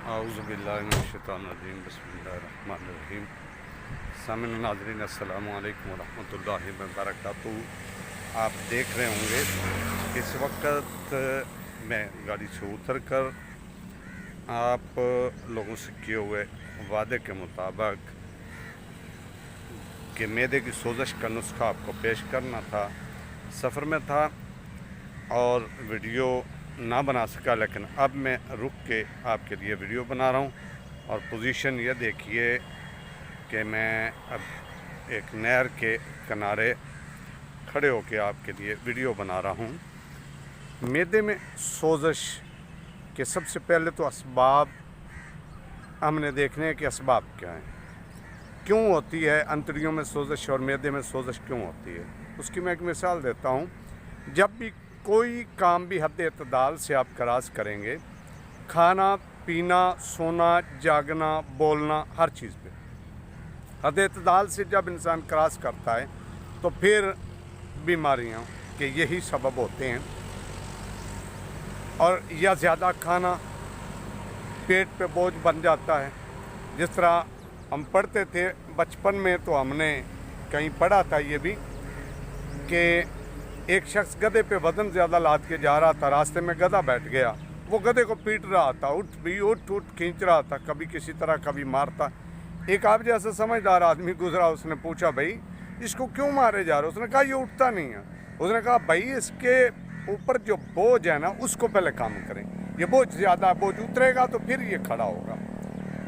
औज़ुबिल्लाहिमिनश्शैतानिर्रजीम बिस्मिल्लाहिर्रहमानिर्रहीम। सामिन नाज़रीन अस्सलामु अलैकुम वरहमतुल्लाहि वबरकातुहू। आप देख रहे होंगे इस वक्त मैं गाड़ी से उतर कर आप लोगों से किए हुए वादे के मुताबिक कि मैदे की सोज़श का नुस्खा आपको पेश करना था, सफ़र में था और वीडियो ना बना सका, लेकिन अब मैं रुक के आपके लिए वीडियो बना रहा हूँ। और पोजीशन ये देखिए कि मैं अब एक नहर के किनारे खड़े होके आपके लिए वीडियो बना रहा हूँ। मैदे में सोज़श के सबसे पहले तो असबाब हमने देखने हैं कि असबाब क्या हैं, क्यों होती है अंतड़ियों में सोज़श और मैदे में सोज़श क्यों होती है। उसकी मैं एक मिसाल देता हूँ। जब भी कोई काम भी हद इत्दाल से आप क्रास करेंगे, खाना पीना, सोना, जागना, बोलना, हर चीज़ पे हद इत्दाल से जब इंसान क्रास करता है तो फिर बीमारियाँ के यही सबब होते हैं। और या ज़्यादा खाना पेट पे बोझ बन जाता है। जिस तरह हम पढ़ते थे बचपन में, तो हमने कहीं पढ़ा था ये भी कि एक शख्स गधे पे वज़न ज़्यादा लाद के जा रहा था, रास्ते में गधा बैठ गया, वो गधे को पीट रहा था, उठ खींच रहा था, कभी किसी तरह कभी मारता। एक आप जैसा समझदार आदमी गुजरा, उसने पूछा भाई इसको क्यों मारे जा रहे हो? उसने कहा ये उठता नहीं है। उसने कहा भाई इसके ऊपर जो बोझ है ना उसको पहले कम करें, ये बोझ ज़्यादा बोझ उतरेगा तो फिर ये खड़ा होगा।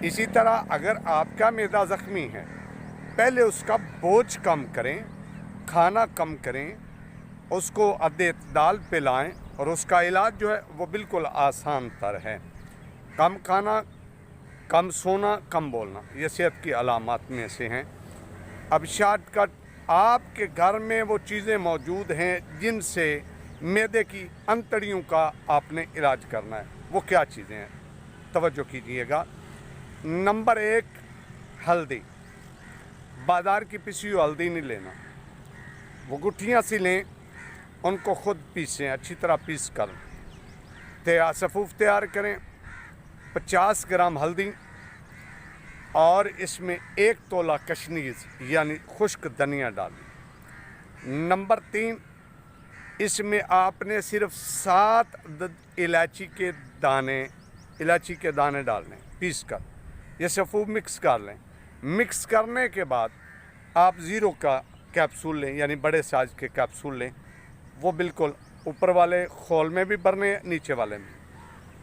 इसी तरह अगर आपका मैदा ज़ख्मी है, पहले उसका बोझ कम करें, खाना कम करें, उसको अद्द-ए-इत्दाल पे लाएँ और उसका इलाज जो है वो बिल्कुल आसान तर है। कम खाना, कम सोना, कम बोलना, ये सेहत की अलामात में से हैं। अब शॉर्टकट, आपके घर में वो चीज़ें मौजूद हैं जिनसे मैदे की अंतड़ियों का आपने इलाज करना है। वो क्या चीज़ें हैं, तवज्जो कीजिएगा। नंबर 1, हल्दी। बाज़ार की पिसी हुई हल्दी नहीं लेना, वो गुठियाँ सी लें, उनको ख़ुद पीसें, अच्छी तरह पीस कर सफ़ूफ़ तैयार करें। 50 ग्राम हल्दी और इसमें 1 तोला कशनीज़ यानी खुश्क धनिया डालें। नंबर 3, इसमें आपने सिर्फ 7 इलायची के दाने डालने पीस कर, ये सफ़ूफ़ मिक्स कर लें। मिक्स करने के बाद आप ज़ीरो का कैप्सूल लें, यानी बड़े साइज़ के कैप्सूल लें। वो बिल्कुल ऊपर वाले खोल में भी भरने, नीचे वाले में।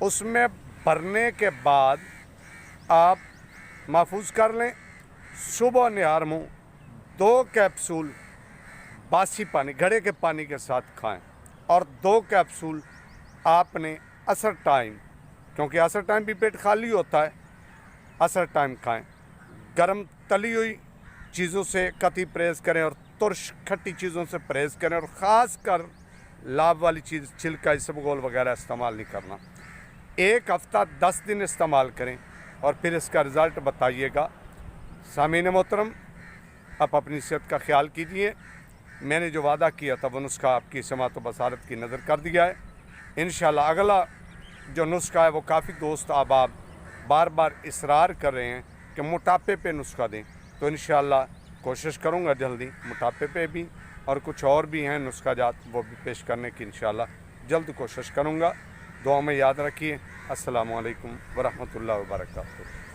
उसमें भरने के बाद आप महफूज कर लें। सुबह निहार मुँह 2 कैप्सूल बासी पानी, घड़े के पानी के साथ खाएं। और 2 कैप्सूल आपने असर टाइम, क्योंकि असर टाइम भी पेट खाली होता है, असर टाइम खाएं। गरम तली हुई चीज़ों से कतई परहेज़ करें और तुर्श खट्टी चीज़ों से परहेज़ करें, और ख़ास कर लाभ वाली चीज़, छिलका, इसबगोल वगैरह इस्तेमाल नहीं करना। 1 हफ़्ता 10 दिन इस्तेमाल करें और फिर इसका रिज़ल्ट बताइएगा। सामीन मोहतरम, आप अपनी सेहत का ख्याल कीजिए। मैंने जो वादा किया था वो नुस्खा आपकी समात व बसारत की नज़र कर दिया है। इंशाअल्लाह अगला जो नुस्खा है वो काफ़ी दोस्त अहबाब बार बार इसरार कर रहे हैं कि मोटापे पे नुस्खा दें, तो इंशाअल्लाह कोशिश करूँगा जल्दी मोटापे पे भी, और कुछ और भी हैं नुस्खा जात, वो भी पेश करने की इंशाअल्लाह जल्द कोशिश करूँगा। दुआ में याद रखिए। अस्सलामु अलैकुम वरहमतुल्लाहि वबरकातुहू।